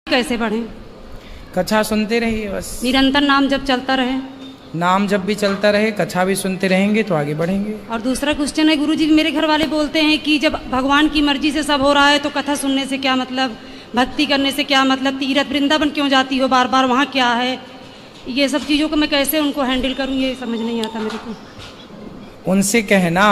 कैसे पढ़ें? कथा सुनते रहिए बस। निरंतर नाम जब चलता रहे। नाम जब भी चलता रहे, कथा भी सुनते रहेंगे तो आगे बढ़ेंगे। और दूसरा क्वेश्चन है गुरुजी, मेरे घर वाले बोलते हैं कि जब भगवान की मर्जी से सब हो रहा है तो कथा सुनने से क्या मतलब, भक्ति करने से क्या मतलब, तीर्थ वृंदावन क्यों जाती हो बार बार, वहाँ क्या है? ये सब चीज़ों को मैं कैसे उनको हैंडल करूँ, ये समझ नहीं आता मेरे को। उनसे कहना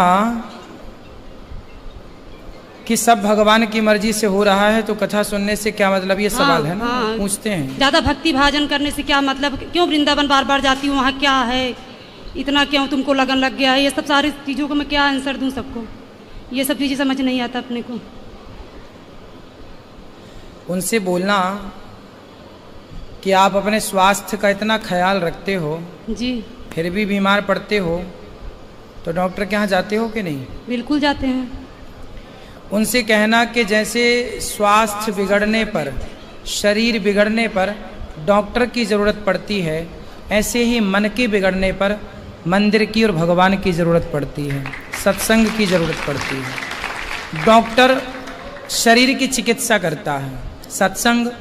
कि सब भगवान की मर्जी से हो रहा है तो कथा सुनने से क्या मतलब, ये सवाल है ना। पूछते हैं ज़्यादा भक्ति भाजन करने से क्या मतलब, क्यों वृंदावन बार बार जाती हूँ, वहाँ क्या है, इतना क्यों तुमको लगन लग गया है? ये सब सारी चीज़ों को मैं क्या आंसर दूँ सबको, ये सब चीज़ें समझ नहीं आता अपने को। उनसे बोलना कि आप अपने स्वास्थ्य का इतना ख्याल रखते हो जी, फिर भी बीमार पड़ते हो तो डॉक्टर के यहाँ जाते हो कि नहीं? बिल्कुल जाते हैं। उनसे कहना कि जैसे स्वास्थ्य बिगड़ने पर, शरीर बिगड़ने पर डॉक्टर की ज़रूरत पड़ती है, ऐसे ही मन के बिगड़ने पर मंदिर की और भगवान की ज़रूरत पड़ती है, सत्संग की ज़रूरत पड़ती है। डॉक्टर शरीर की चिकित्सा करता है, सत्संग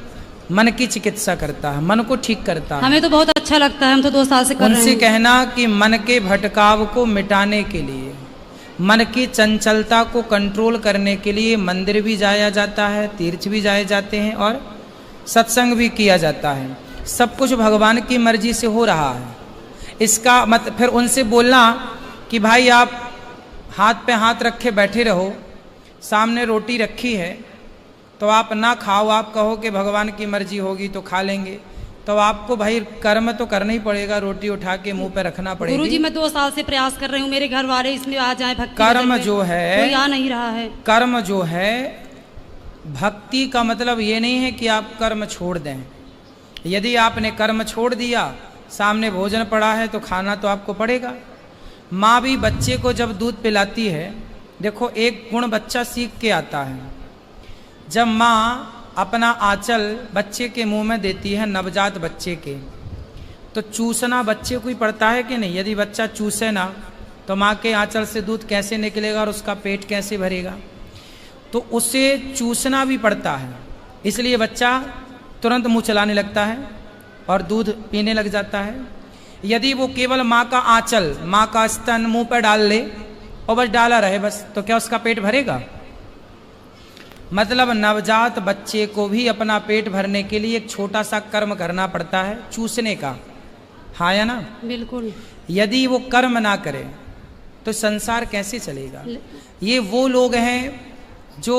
मन की चिकित्सा करता है, मन को ठीक करता है। हमें तो बहुत अच्छा लगता है, हम तो 2 साल से कर रहे हैं। उनसे कहना कि मन के भटकाव को मिटाने के लिए, मन की चंचलता को कंट्रोल करने के लिए मंदिर भी जाया जाता है, तीर्थ भी जाए जाते हैं और सत्संग भी किया जाता है। सब कुछ भगवान की मर्जी से हो रहा है। इसका मतलब फिर उनसे बोलना कि भाई आप हाथ पे हाथ रखे बैठे रहो, सामने रोटी रखी है तो आप ना खाओ, आप कहो कि भगवान की मर्जी होगी तो खा लेंगे, तो आपको भाई कर्म तो करना ही पड़ेगा, रोटी उठा के मुंह पे रखना पड़ेगा। गुरुजी मैं 2 साल से प्रयास कर रही हूँ, मेरे घर वाले इसमें आ जाए भक्ति। कर्म जो है कोई आ नहीं रहा है। कर्म जो है, भक्ति का मतलब ये नहीं है कि आप कर्म छोड़ दें। यदि आपने कर्म छोड़ दिया, सामने भोजन पड़ा है तो खाना तो आपको पड़ेगा। माँ भी बच्चे को जब दूध पिलाती है, देखो एक गुण बच्चा सीख के आता है। जब माँ अपना आंचल बच्चे के मुंह में देती है, नवजात बच्चे के, तो चूसना बच्चे को ही पड़ता है कि नहीं? यदि बच्चा चूसे ना तो माँ के आंचल से दूध कैसे निकलेगा और उसका पेट कैसे भरेगा? तो उसे चूसना भी पड़ता है, इसलिए बच्चा तुरंत मुंह चलाने लगता है और दूध पीने लग जाता है। यदि वो केवल माँ का आंचल, माँ का स्तन मुंह पर डाल ले और बस डाला रहे बस, तो क्या उसका पेट भरेगा? मतलब नवजात बच्चे को भी अपना पेट भरने के लिए एक छोटा सा कर्म करना पड़ता है, चूसने का। हाँ या ना? बिल्कुल। यदि वो कर्म ना करे तो संसार कैसे चलेगा? ये वो लोग हैं जो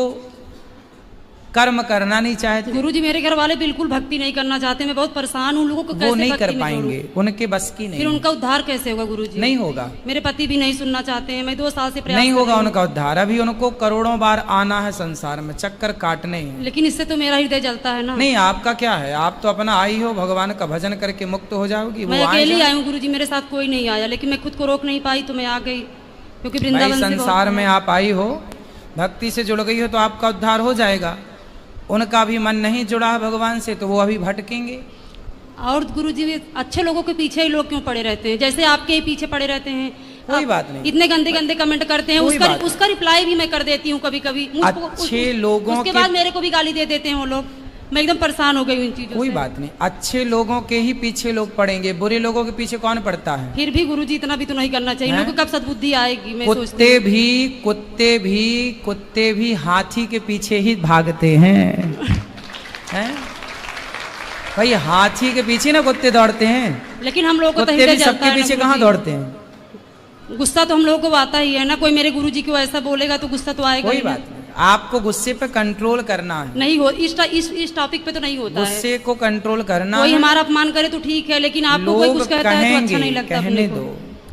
कर्म करना नहीं चाहते। गुरुजी मेरे घर वाले बिल्कुल भक्ति नहीं करना चाहते, मैं बहुत परेशान हूँ। लोगों को कैसे वो नहीं कर भक्ति में पाएंगे, उनके बस की नहीं। फिर उनका उद्धार कैसे होगा गुरुजी? नहीं होगा। मेरे पति भी नहीं सुनना चाहते हैं, मैं 2 साल से प्रयास नहीं कर होगा रही हूँ। उनका उद्धार। अभी उनको करोड़ों बार आना है संसार में, चक्कर काटने हैं। लेकिन इससे तो मेरा हृदय जलता है ना। नहीं, आपका क्या है, आप तो अपना आई हो, भगवान का भजन करके मुक्त हो जाओगी। मैं अकेली आई हूँ गुरुजी, मेरे साथ कोई नहीं आया, लेकिन मैं खुद को रोक नहीं पाई तो मैं आ गई, क्योंकि वृंदावन संसार में आप आई हो, भक्ति से जुड़ गई हो तो आपका उद्धार हो जाएगा। उनका भी मन नहीं जुड़ा है भगवान से तो वो अभी भटकेंगे। और गुरुजी अच्छे लोगों के पीछे ही लोग क्यों पड़े रहते हैं? जैसे आपके ही पीछे पड़े रहते हैं। कोई बात नहीं, इतने गंदे गंदे कमेंट करते हैं, उसका रिप्लाई भी मैं कर देती हूँ कभी कभी। अच्छे लोगों के बाद मेरे को भी गाली दे देते हैं वो लोग। मैं एकदम परेशान हो गई इन चीजों से। कोई बात नहीं, अच्छे लोगों के ही पीछे लोग पड़ेंगे, बुरे लोगों के पीछे कौन पड़ता है? फिर भी गुरुजी इतना भी तो नहीं करना चाहिए। लोगों को कब सद्बुद्धि आएगी? मैं कुत्ते भी हाथी के पीछे ही भागते हैं। भाई हाथी के पीछे ना कुत्ते दौड़ते हैं, लेकिन हम लोग को कुत्ते भी सबके पीछे कहाँ दौड़ते हैं? गुस्सा तो हम लोगों को आता ही है ना। कोई मेरे गुरुजी को ऐसा बोलेगा तो गुस्सा तो आएगा। कोई बात नहीं, आपको गुस्से पे कंट्रोल करना है। नहीं हो इस टॉपिक पे तो नहीं होता है। गुस्से को कंट्रोल करना। कोई हमारा अपमान करे तो ठीक है, लेकिन आपको कोई कुछ कहता है तो अच्छा नहीं लगता। कहने दो,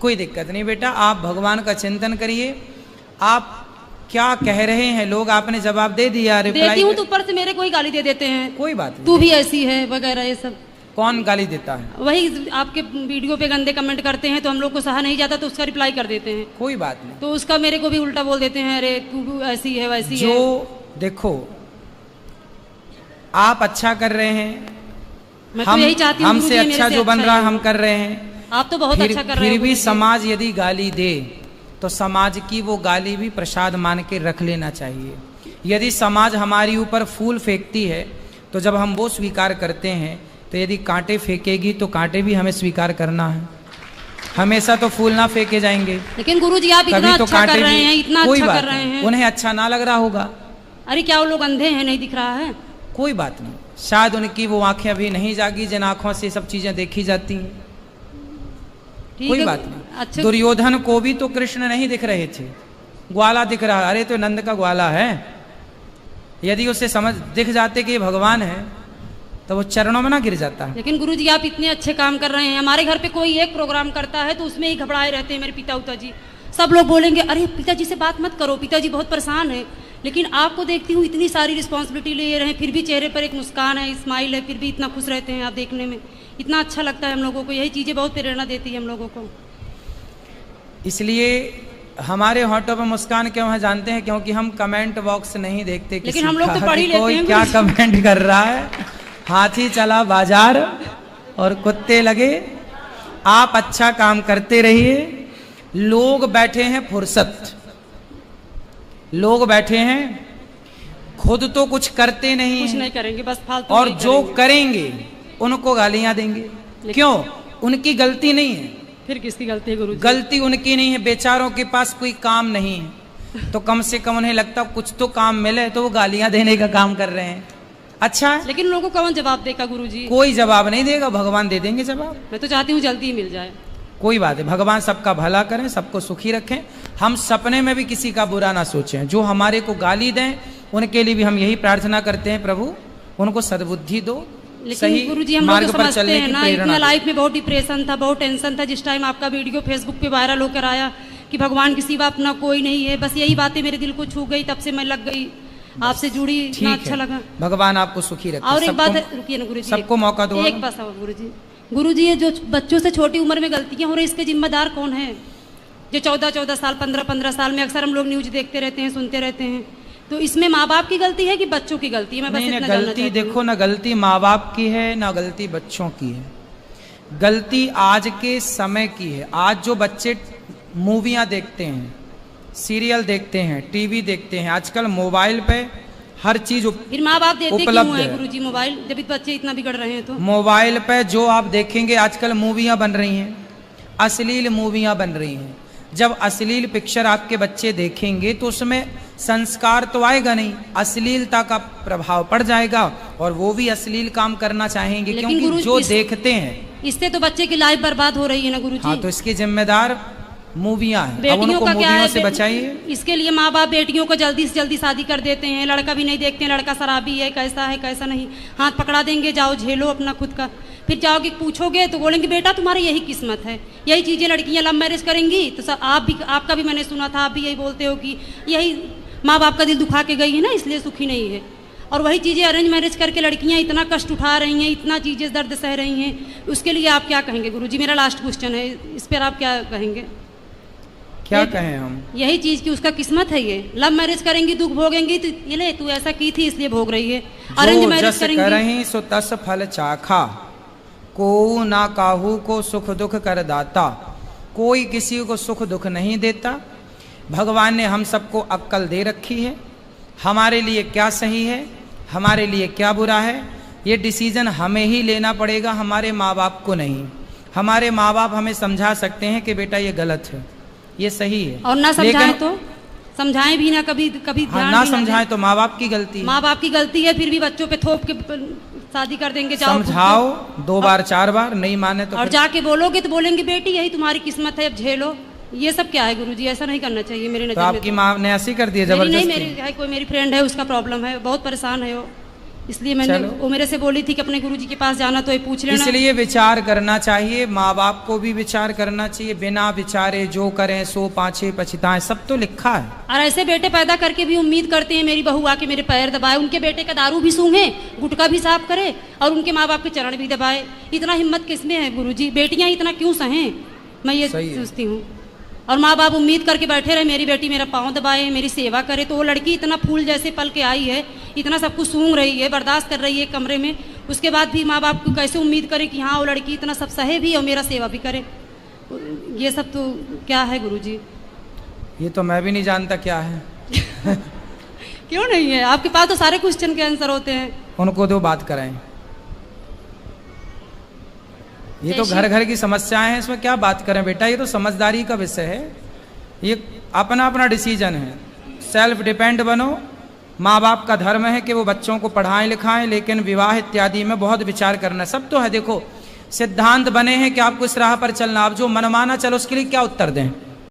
कोई दिक्कत नहीं बेटा। आप भगवान का चिंतन करिए। आप क्या कह रहे हैं लोग, आपने जवाब दे दिया, रिप्लाई देती हूँ तो ऊपर से मेरे को ही गाली दे देते हैं। कोई बात नहीं, तू भी ऐसी है वगैरह ये सब। कौन गाली देता है? वही आपके वीडियो पे गंदे कमेंट करते हैं तो हम लोग को सहा नहीं जाता तो उसका रिप्लाई कर देते हैं। कोई बात नहीं, तो उसका मेरे को भी उल्टा बोल देते हैं, अरे तू ऐसी है वैसी है। जो देखो आप अच्छा कर रहे हैं, मैं तो यही चाहती हूँ हमसे अच्छा जो बन रहा है हम कर रहे हैं। आप तो बहुत अच्छा कर रहे हैं। फिर भी समाज यदि गाली दे तो समाज की वो गाली भी प्रसाद मान के रख लेना चाहिए। यदि समाज हमारी ऊपर फूल फेंकती है तो जब हम वो स्वीकार करते हैं, तो यदि कांटे फेंकेगी तो कांटे भी हमें स्वीकार करना है। हमेशा तो फूल ना फेंके जाएंगे, लेकिन गुरुजी आप कभी इतना तो अच्छा कांटे कर रहे भी। हैं, इतना कोई अच्छा बात कर रहे नहीं, हैं। उन्हें अच्छा ना लग रहा होगा, अरे क्या वो लोग अंधे हैं, नहीं दिख रहा है? कोई बात नहीं, शायद उनकी वो आंखें अभी नहीं जागी जिन आंखों से सब चीजें देखी जाती हैं। ठीक कोई है, बात नहीं। अच्छा। दुर्योधन को भी तो कृष्ण नहीं दिख रहे थे, ग्वाला दिख रहा, अरे तो नंद का ग्वाला है। यदि उसे समझ दिख जाते कि ये भगवान है तो वो चरणों में ना गिर जाता है। लेकिन गुरुजी आप इतने अच्छे काम कर रहे हैं। हमारे घर पे कोई एक प्रोग्राम करता है तो उसमें ही घबराए रहते हैं मेरे पिता उता जी। सब लोग बोलेंगे अरे पिताजी से बात मत करो, पिताजी बहुत परेशान है। लेकिन आपको देखती हूँ इतनी सारी रिस्पॉन्सिबिलिटी ले रहे हैं, फिर भी चेहरे पर एक मुस्कान है, स्माइल है, फिर भी इतना खुश रहते हैं। आप देखने में इतना अच्छा लगता है हम लोगों को। यही चीज़ें बहुत प्रेरणा देती है हम लोगों को। इसलिए हमारे होठों पर मुस्कान क्यों है जानते हैं? क्योंकि हम कमेंट बॉक्स नहीं देखते किसी लेकिन हम लोग तो का पढ़ ही कि लेते कोई हैं क्या गुरुजी। कमेंट कर रहा है। हाथी चला बाजार और कुत्ते लगे। आप अच्छा काम करते रहिए। लोग बैठे हैं फुर्सत, लोग बैठे हैं, खुद तो कुछ करते नहीं कुछ हैं, नहीं करेंगे, बस फालतू और नहीं जो करेंगे। करेंगे उनको गालियां देंगे। क्यों? उनकी गलती नहीं है। फिर किसकी गलती है गुरुजी? गलती उनकी नहीं है, बेचारों के पास कोई काम नहीं है, तो कम से कम उन्हें लगता कुछ तो काम मिले, तो वो गालियां देने का काम कर रहे हैं। अच्छा है, लेकिन लोगों को कौन जवाब देगा गुरुजी? कोई जवाब नहीं देगा, भगवान दे देंगे जवाब। मैं तो चाहती हूँ जल्दी ही मिल जाए। कोई बात है, भगवान सबका भला करें, सबको सुखी रखें। हम सपने में भी किसी का बुरा ना सोचें। जो हमारे को गाली दें उनके लिए भी हम यही प्रार्थना करते हैं, प्रभु उनको सद्बुद्धि दो, सही लेकिन गुरुजी हम लोग मार्ग तो पर समझते चलने हैं की ना, प्रेरणा इतना दो। लाइफ में बहुत डिप्रेशन था, बहुत टेंशन था। जिस टाइम आपका वीडियो फेसबुक पे वायरल होकर आया कि भगवान के सिवा अपना कोई नहीं है, बस यही बातें मेरे दिल को छू गई। तब से मैं लग गई, आपसे जुड़ी, इतना ठीक अच्छा लगा। है, भगवान आपको सुखी रखे। और एक सबको- बात है, रुकिए ना गुरुजी, सबको मौका दो। एक बस गुरुजी। गुरुजी ये जो बच्चों से छोटी उम्र में गलतियां हो रही, इसके जिम्मेदार कौन है? जो 14-14 साल, 15-15 साल में अक्सर हम लोग न्यूज देखते रहते हैं, सुनते रहते हैं। तो इसमें माँ बाप की गलती है कि बच्चों की गलती है? मैं बस नहीं, इतना जानना गलती चाहती हूँ। देखो ना, गलती माँ बाप की है ना गलती बच्चों की है। गलती आज के समय की है। आज जो बच्चे मूवियाँ देखते हैं, सीरियल देखते हैं, टीवी देखते हैं, आजकल मोबाइल पे हर चीज फिर माँ बाप देते क्यों उपलब्ध है है। गुरुजी मोबाइल, जब इस बच्चे इतना बिगड़ रहे हैं तो? मोबाइल पे जो आप देखेंगे, आजकल मूवियाँ बन रही हैं, अश्लील मूवियाँ बन रही हैं। जब अश्लील पिक्चर आपके बच्चे देखेंगे तो उसमें संस्कार तो आएगा नहीं, अश्लीलता का प्रभाव पड़ जाएगा और वो भी अश्लील काम करना चाहेंगे, लेकिन क्योंकि गुरु जो इस- देखते हैं। इससे तो बच्चे की लाइफ बर्बाद हो रही है ना गुरुजी। हाँ, तो इसके जिम्मेदार मूवियाँ हैं। अब बेटियों उनको का क्या मूवियों है? से बचाइए। इसके लिए माँ बाप बेटियों को जल्दी से जल्दी शादी कर देते हैं। लड़का भी नहीं देखते हैं, लड़का शराबी है, कैसा नहीं। हाथ पकड़ा देंगे, जाओ झेलो अपना खुद का। फिर जाओगे पूछोगे तो बोलेंगे बेटा तुम्हारी यही किस्मत है। यही चीज़ें लड़कियां लव मैरिज करेंगी तो सब आपका भी मैंने सुना था, आप भी यही बोलते हो कि यही माँ बाप का दिल दुखा के गई है ना, इसलिए सुखी नहीं है। और वही चीज़ें अरेंज मैरिज करके लड़कियां इतना कष्ट उठा रही हैं, इतना चीज़ें दर्द सह रही हैं। उसके लिए आप क्या कहेंगे गुरुजी? मेरा लास्ट क्वेश्चन है, इस पर आप क्या कहेंगे? क्या कहें हम? यही चीज की उसका किस्मत है। ये लव मैरिज करेंगी, दुख भोगेंगी, तो ये ले तू ऐसा की थी इसलिए भोग रही है। अरेंज जो मैरिज जस करेंगी, करहीं सो तस फल चाखा, को ना काहू को सुख दुख कर दाता। कोई किसी को सुख दुख नहीं देता। भगवान ने हम सबको अक्ल दे रखी है, हमारे लिए क्या सही है, हमारे लिए क्या बुरा है, ये डिसीजन हमें ही लेना पड़ेगा, हमारे माँ बाप को नहीं। हमारे माँ बाप हमें समझा सकते हैं कि बेटा ये गलत है, ये सही है, और ना समझाएं लेकिन तो समझाएं भी ना, कभी कभी हाँ, ध्यान ना भी ना समझाएं दें। तो माँ बाप की गलती है। माँ बाप की गलती है, फिर भी बच्चों पे थोप के शादी कर देंगे। जाओ समझाओ 2 बार 4 बार, नहीं माने तो और फिर जाके बोलोगे तो बोलेंगे बेटी यही तुम्हारी किस्मत है, अब झेलो। ये सब क्या है गुरुजी? ऐसा नहीं करना चाहिए मेरी तो नजर में। आपकी माँ ने ऐसी कर दिया मेरी नहीं, जबरदस्ती? मेरी है कोई मेरी फ्रेंड है, उसका प्रॉब्लम है, बहुत परेशान है वो, इसलिए मैंने चलो। वो मेरे से बोली थी कि अपने गुरुजी के पास जाना तो ये पूछ लेना। इसलिए विचार करना चाहिए, माँ बाप को भी विचार करना चाहिए। बिना विचारे जो करें सो पाछे पछताएं, सब तो लिखा है। और ऐसे बेटे पैदा करके भी उम्मीद करते हैं मेरी बहू आके मेरे पैर दबाए, उनके बेटे का दारू भी सूंघे, गुटखा भी साफ करे और उनके माँ बाप के चरण भी दबाए। इतना हिम्मत किसमें है गुरुजी? बेटियां इतना क्यों सहें? मैं ये सही है। सोचती हूँ। और माँ बाप उम्मीद करके बैठे रहे मेरी बेटी मेरा पाँव दबाए, मेरी सेवा करे। तो वो लड़की इतना फूल जैसे पल के आई है, इतना सब कुछ सूंघ रही है, बर्दाश्त कर रही है कमरे में, उसके बाद भी माँ बाप को कैसे उम्मीद करें कि हाँ वो लड़की इतना सब सहे भी और मेरा सेवा भी करे? ये सब तो क्या है गुरुजी? ये तो मैं भी नहीं जानता क्या है। क्यों नहीं है? आपके पास तो सारे क्वेश्चन के आंसर होते हैं। उनको दो बात कराएं। ये तो घर घर की समस्याएं हैं, इसमें क्या बात करें बेटा, ये तो समझदारी का विषय है। ये अपना अपना डिसीजन है, सेल्फ डिपेंड बनो। माँ बाप का धर्म है कि वो बच्चों को पढ़ाएं लिखाएं, लेकिन विवाह इत्यादि में बहुत विचार करना। सब तो है, देखो सिद्धांत बने हैं कि आपको इस राह पर चलना, आप जो मनमाना चलो उसके लिए क्या उत्तर दें।